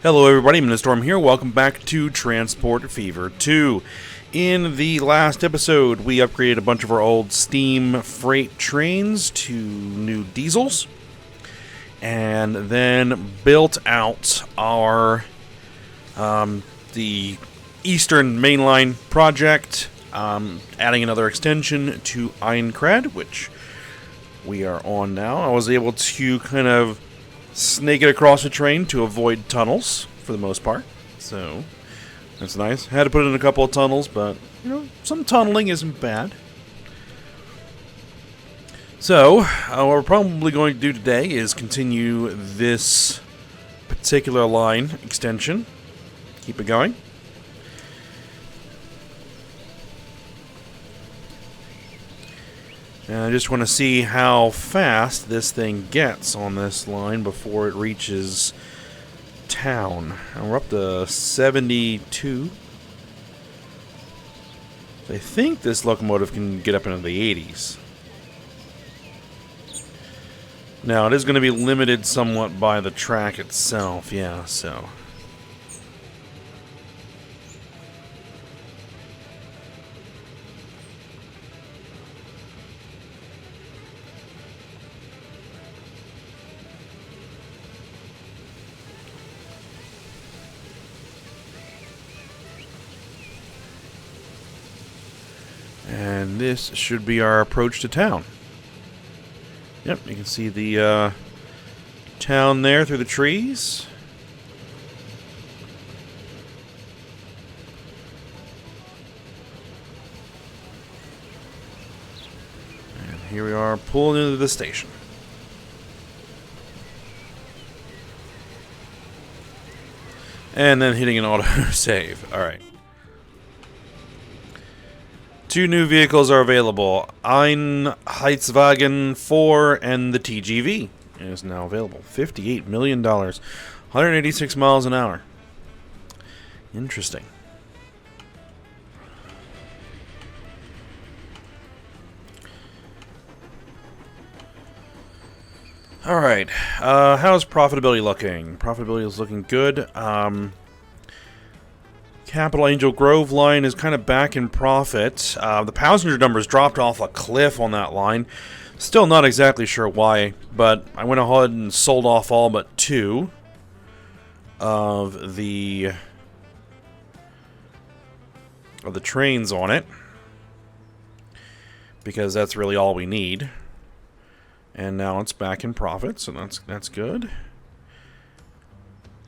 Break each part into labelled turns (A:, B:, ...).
A: Hello everybody, I'm Storm here. Welcome back to Transport Fever 2. In the last episode, we upgraded a bunch of our old steam freight trains to new diesels, and then built out our the Eastern Mainline project, adding another extension to Eincrad, which we are on now. I was able to kind of snake it across the train to avoid tunnels for the most part, so that's nice. Had to put in a couple of tunnels, but you know, some tunneling isn't bad. So what we're probably going to do today is continue this particular line extension, keep it going. And I just want to see how fast this thing gets on this line before it reaches town. And we're up to 72. I think this locomotive can get up into the 80s. Now, it is going to be limited somewhat by the track itself, yeah, so... And this should be our approach to town. Yep, you can see the town there through the trees. And here we are pulling into the station. And then hitting an auto save. Alright. Two new vehicles are available. Einheitswagen 4 and the TGV is now available. $58 million. 186 miles an hour. Interesting. Alright. How's profitability looking? Profitability is looking good. Capital Angel Grove line is kind of back in profit. The passenger numbers dropped off a cliff on that line. Still not exactly sure why, but I went ahead and sold off all but two of the trains on it, because that's really all we need. And now it's back in profit, so that's good.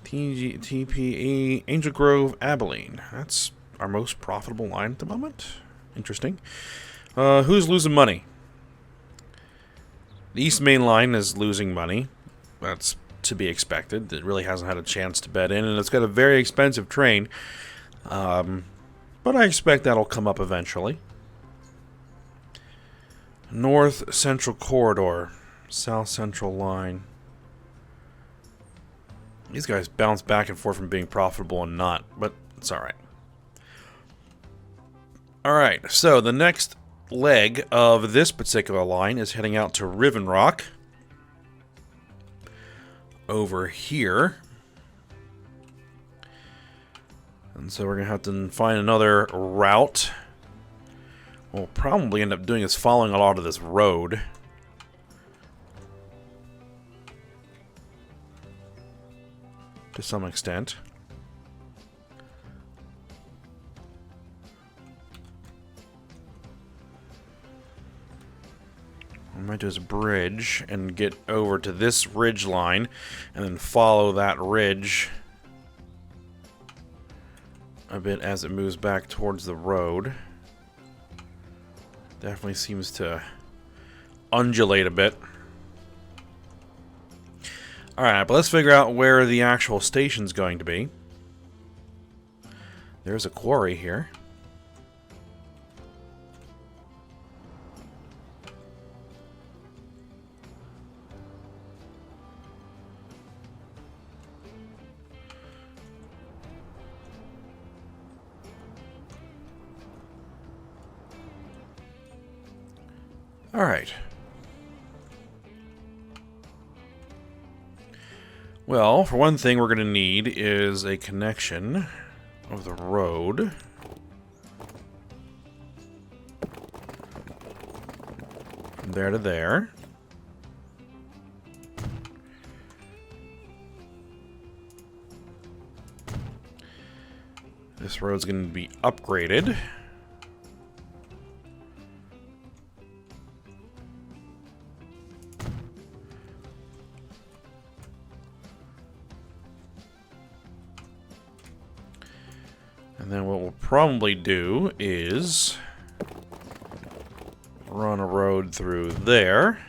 A: TPE Angel Grove Abilene. That's our most profitable line at the moment. Interesting. Who's losing money? The East Main Line is losing money. That's to be expected. It really hasn't had a chance to bed in, and it's got a very expensive train. But I expect that'll come up eventually. North Central Corridor. South Central Line. These guys bounce back and forth from being profitable and not, but it's alright. Alright, so the next leg of this particular line is heading out to Riven Rock. Over here. And so we're going to have to find another route. What we'll probably end up doing is following a lot of this road. To some extent. What I might do is bridge and get over to this ridge line and then follow that ridge a bit as it moves back towards the road. Definitely seems to undulate a bit. Alright, but let's figure out where the actual station's going to be. There's a quarry here. Well, for one thing, we're going to need is a connection of the road. From there to there. This road's going to be upgraded. And then what we'll probably do is run a road through there.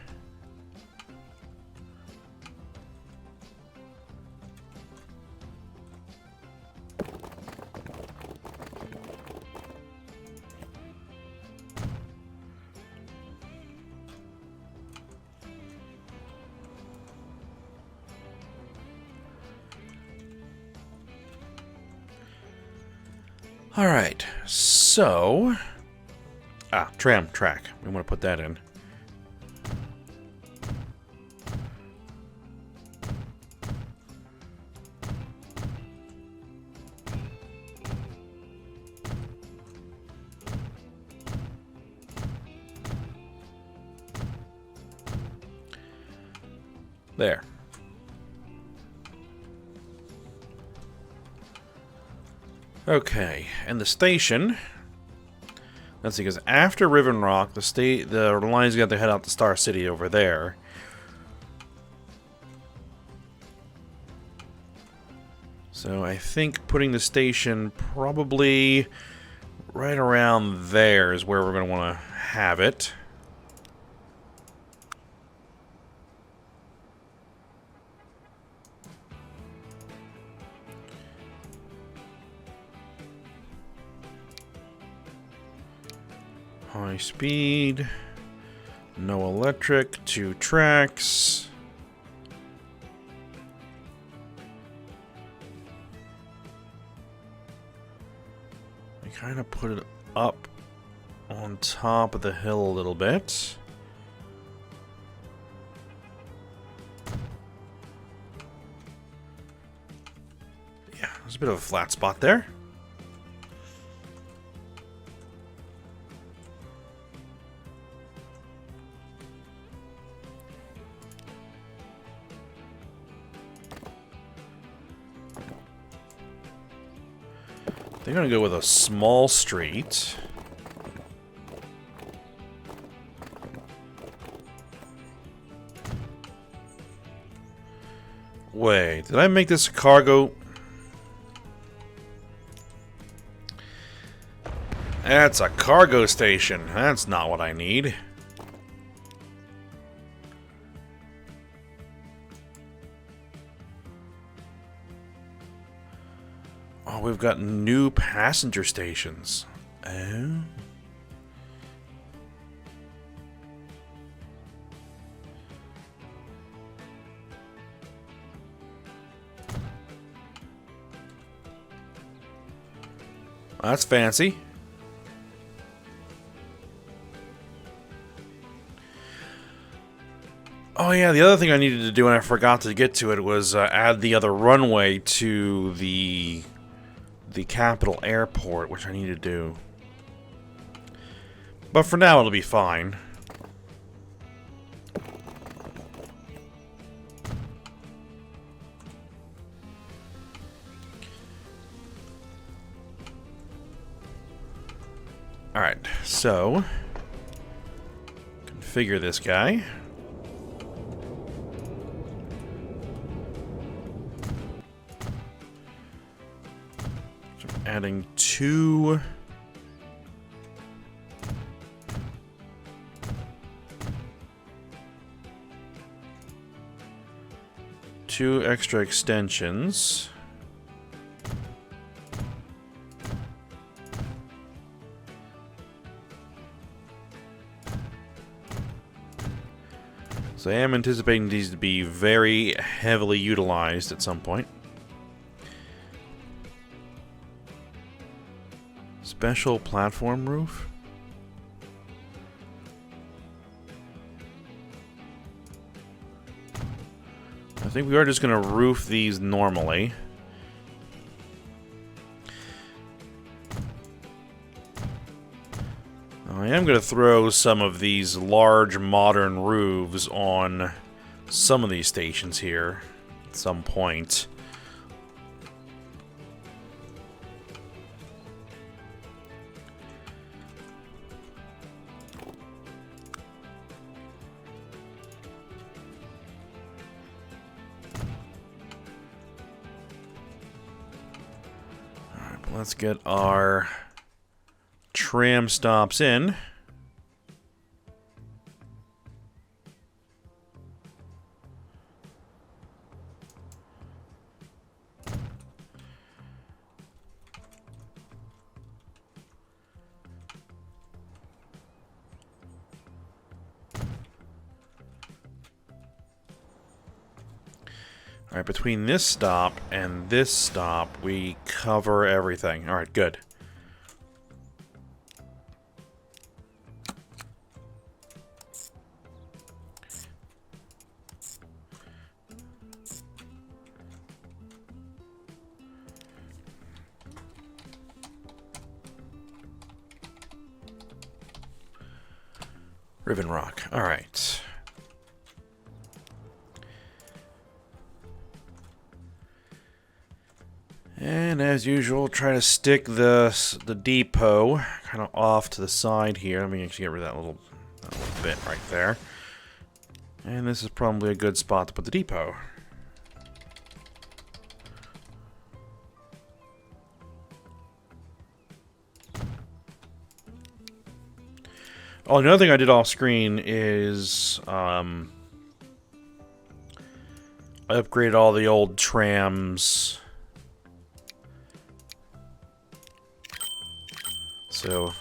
A: Alright, so... Tram Track. We want to put that in. There. Okay, and the station. Let's see, because after Riven Rock, the line's got to head out to Star City over there. So I think putting the station probably right around there is where we're going to want to have it. High speed, no electric, 2 tracks. I kind of put it up on top of the hill a little bit. Yeah, there's a bit of a flat spot there. They're gonna go with a small street. Wait, did I make this a cargo? That's a cargo station. That's not what I need. Oh, we've got new passenger stations. Oh. That's fancy. Oh yeah, the other thing I needed to do, and I forgot to get to it, was add the other runway to the capital airport, which I need to do. But for now, it'll be fine. Alright, so configure this guy. Adding 2 extra extensions. So I am anticipating these to be very heavily utilized at some point. Special platform roof? I think we are just going to roof these normally. I am going to throw some of these large modern roofs on some of these stations here at some point. Alright, let's get our tram stops in. Alright, between this stop and this stop, we cover everything. Alright, good. Ribbon Rock. Alright. And as usual, try to stick the depot kind of off to the side here. Let me actually get rid of that little bit right there. And this is probably a good spot to put the depot. Oh, another thing I did off screen is I upgraded all the old trams. So,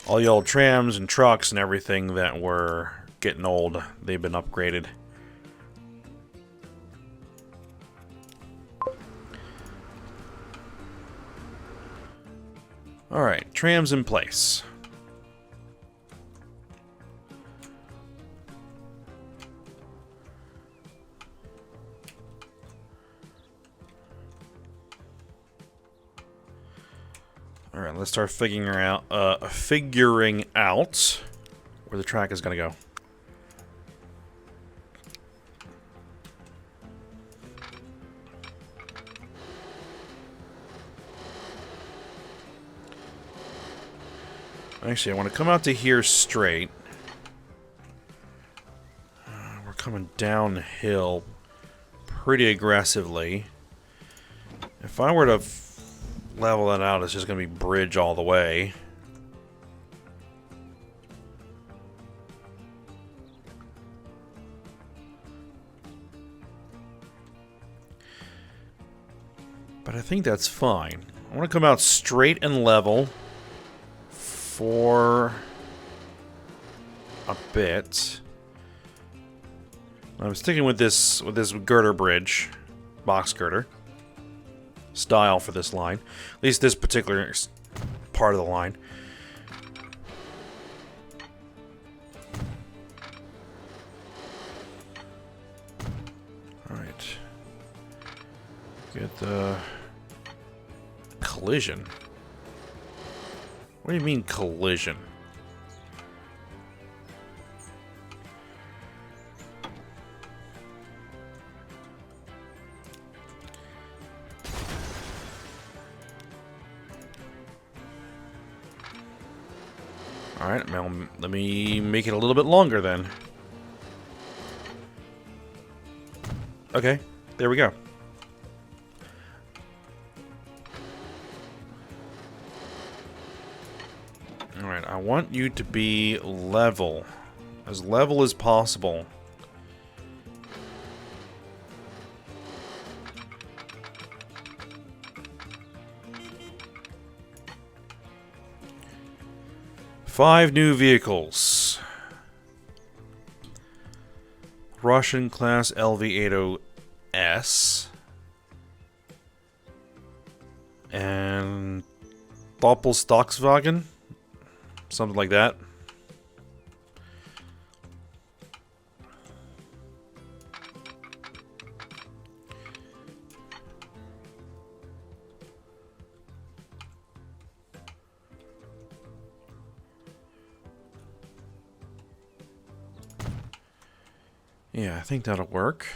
A: all the old trams and trucks and everything that were getting old, they've been upgraded. Alright, trams in place. Alright, let's start figuring out where the track is going to go. Actually, I want to come out to here straight. We're coming downhill pretty aggressively. If I were to level that out, it's just going to be bridge all the way. But I think that's fine. I want to come out straight and level for a bit. I'm sticking with this girder bridge, box girder style for this line, at least this particular part of the line. All right, get the collision. What do you mean collision? Alright, well, let me make it a little bit longer then. Okay, there we go. Alright, I want you to be level as possible. Five new vehicles. Russian class LV80S. And Doppelstockswagen. Something like that. Yeah, I think that'll work.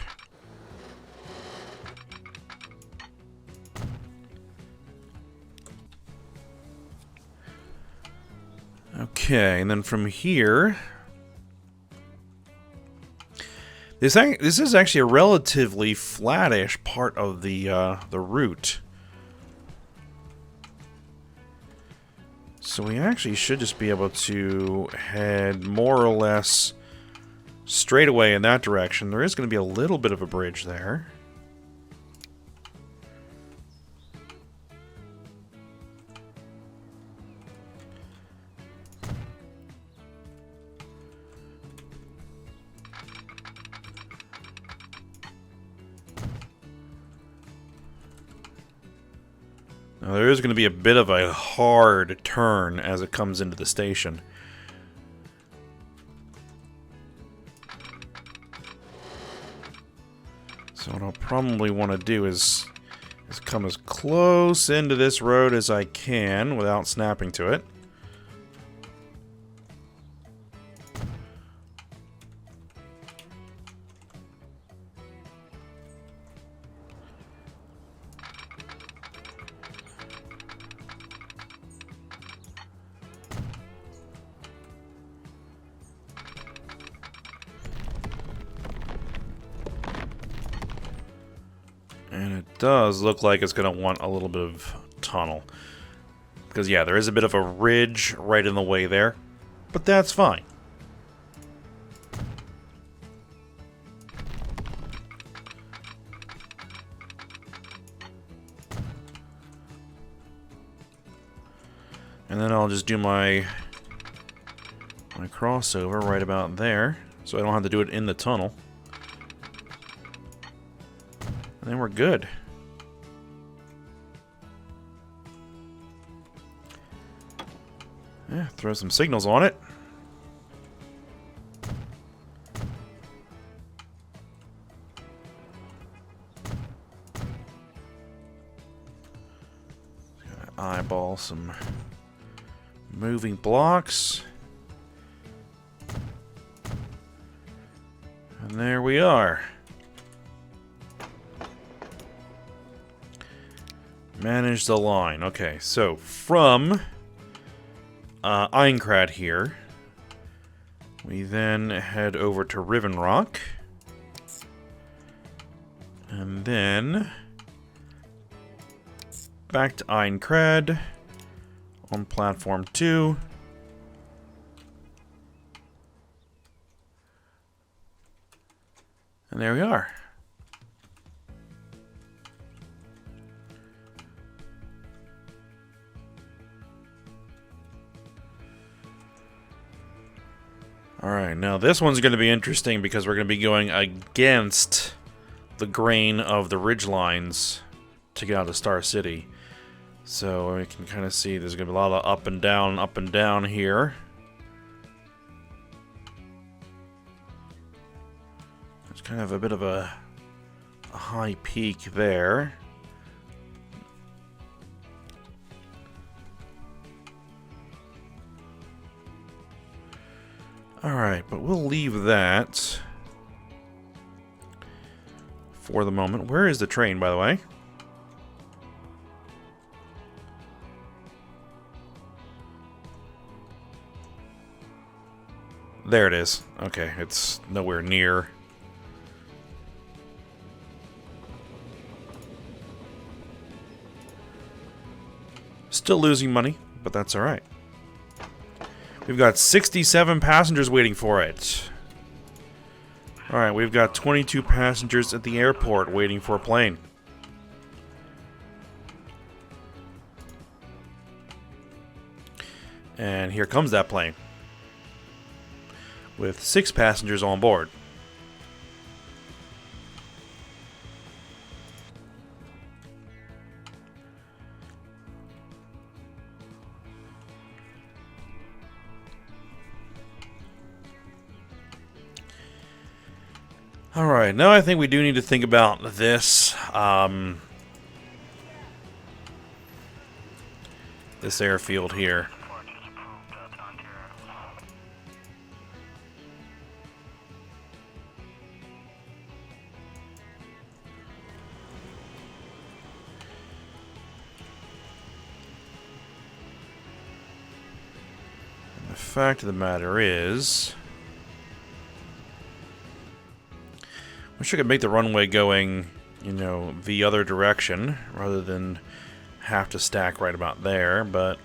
A: Okay, and then from here... This is actually a relatively flattish part of the route. So we actually should just be able to head more or less straight away in that direction. There is going to be a little bit of a bridge there. Now there is going to be a bit of a hard turn as it comes into the station. So what I'll probably want to do is come as close into this road as I can without snapping to it. And it does look like it's going to want a little bit of tunnel. Because, yeah, there is a bit of a ridge right in the way there. But that's fine. And then I'll just do my crossover right about there. So I don't have to do it in the tunnel. And then we're good. Yeah, throw some signals on it. Gotta eyeball some moving blocks. And there we are. Manage the line. Okay, so from Aincrad here, we then head over to Riven Rock, and then back to Aincrad on platform 2. And there we are. Alright, now this one's going to be interesting because we're going to be going against the grain of the ridge lines to get out of Star City. So we can kind of see there's going to be a lot of up and down here. There's kind of a bit of a high peak there. Alright, but we'll leave that for the moment. Where is the train, by the way? There it is. Okay, it's nowhere near. Still losing money, but that's alright. We've got 67 passengers waiting for it. Alright, we've got 22 passengers at the airport waiting for a plane. And here comes that plane. With 6 passengers on board. Alright, now I think we do need to think about this, this airfield here. fact of the matter is, wish I could make the runway going, you know, the other direction rather than have to stack right about there, but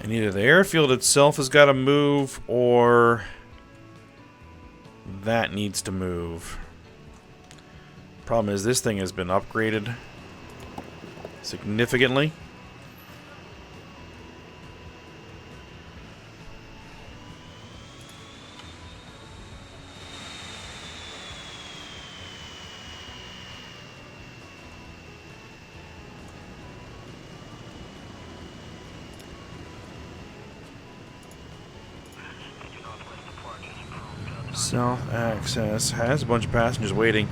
A: and either the airfield itself has got to move, or that needs to move. Problem is, this thing has been upgraded significantly. South access has a bunch of passengers waiting.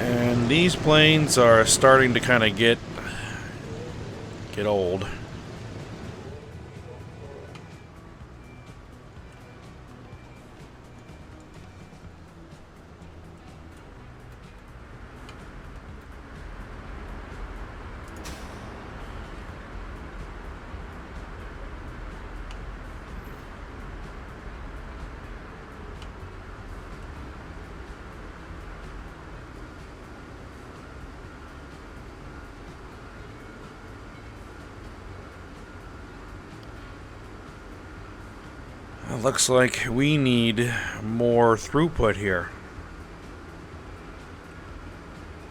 A: And these planes are starting to kind of get old. Looks like we need more throughput here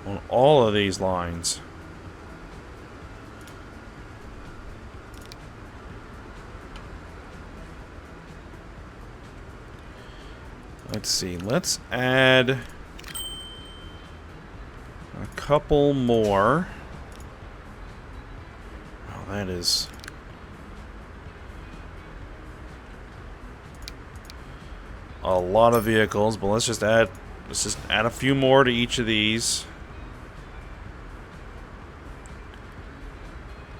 A: on all of these lines. Let's see, let's add a couple more. Oh, that is a lot of vehicles, but let's just add a few more to each of these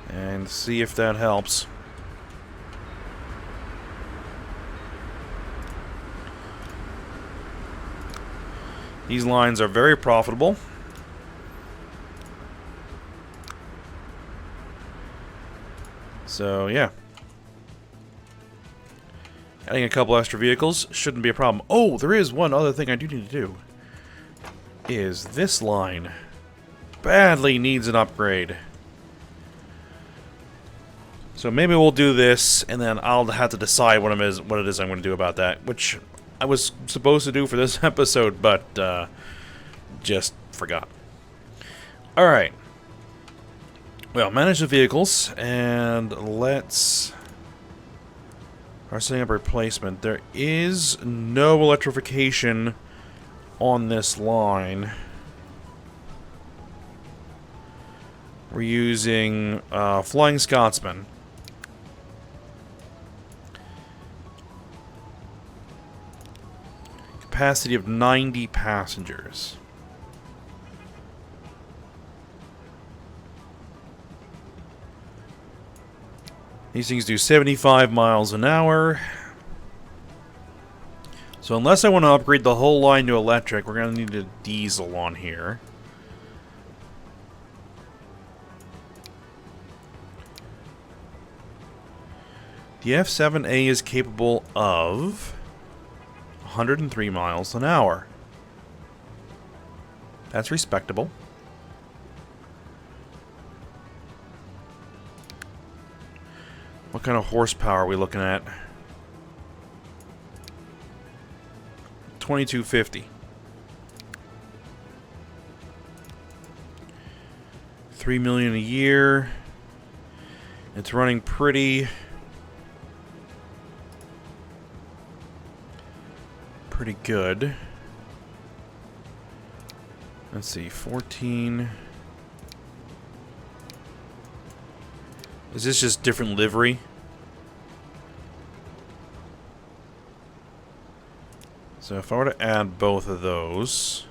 A: and see if that helps. These lines are very profitable. So yeah, adding a couple extra vehicles shouldn't be a problem. Oh, there is one other thing I do need to do. Is this line badly needs an upgrade. So maybe we'll do this, and then I'll have to decide what it is I'm going to do about that, which I was supposed to do for this episode, but just forgot. Alright. Well, manage the vehicles, and let's... Are setting up a replacement. There is no electrification on this line. We're using Flying Scotsman. Capacity of 90 passengers. These things do 75 miles an hour. So unless I want to upgrade the whole line to electric, we're going to need a diesel on here. The F7A is capable of 103 miles an hour. That's respectable. What kind of horsepower are we looking at? 2250. 3 million a year. It's running pretty good. Let's see, 14. Is this just different livery? So if I were to add both of those...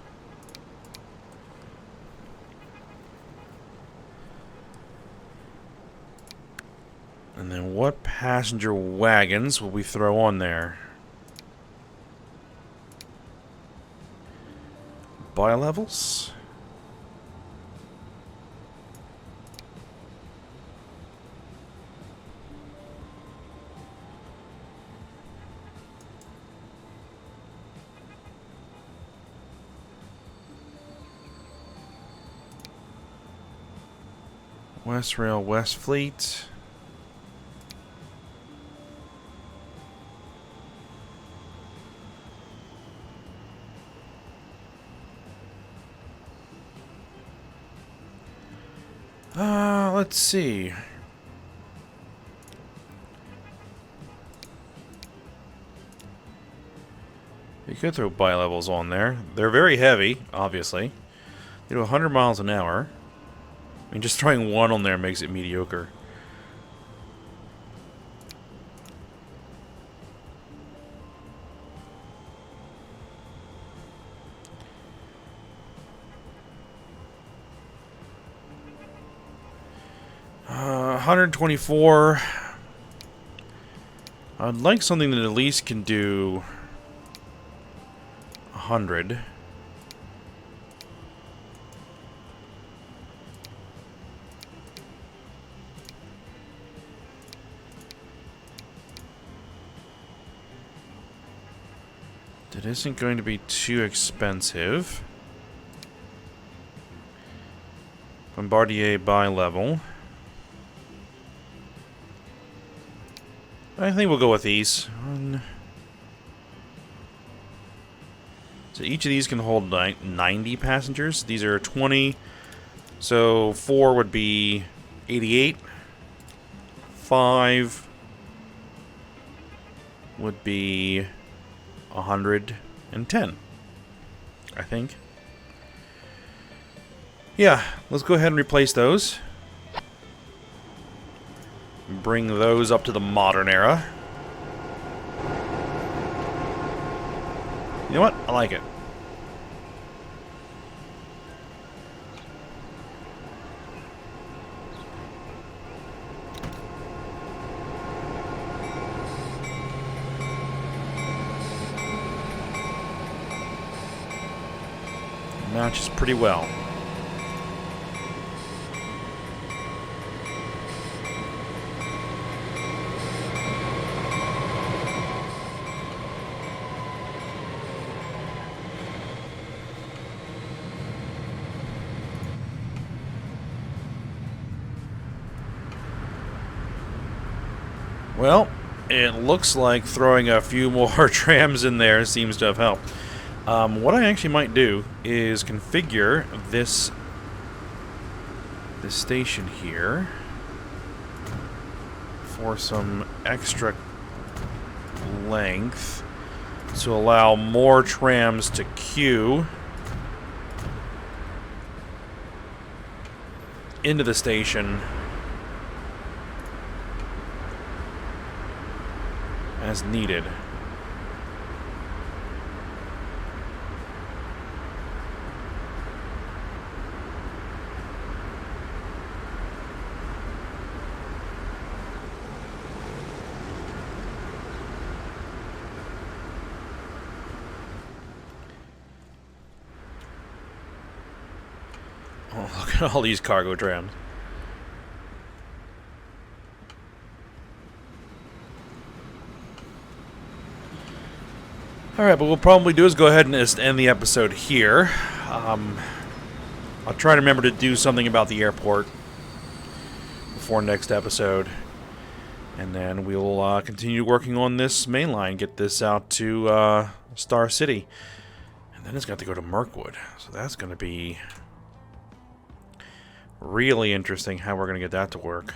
A: And then what passenger wagons will we throw on there? Bi-levels? West Rail, West Fleet. Let's see. You could throw bi-levels on there. They're very heavy, obviously. They do 100 miles an hour. I mean, just throwing one on there makes it mediocre. Uh, 124. I'd like something that at least can do 100. That isn't going to be too expensive. Bombardier bi-level. I think we'll go with these. So each of these can hold 90 passengers. These are 20. So 4 would be 88. 5 would be 110, I think. Yeah, let's go ahead and replace those. Bring those up to the modern era. You know what? I like it. Matches pretty well. Well, it looks like throwing a few more trams in there seems to have helped. What I actually might do is configure this station here for some extra length to allow more trams to queue into the station as needed. Oh, look at all these cargo trams. Alright, but what we'll probably do is go ahead and just end the episode here. I'll try to remember to do something about the airport before next episode. And then we'll continue working on this main line, get this out to Star City. And then it's got to go to Mirkwood. So that's going to be really interesting how we're going to get that to work.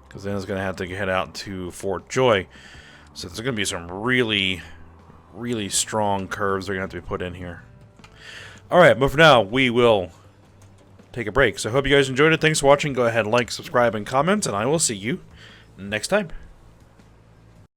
A: Because then it's going to have to head out to Fort Joy. So there's going to be some really, really strong curves that are going to have to be put in here. Alright, but for now, we will take a break. So I hope you guys enjoyed it. Thanks for watching. Go ahead, like, subscribe, and comment, and I will see you next time.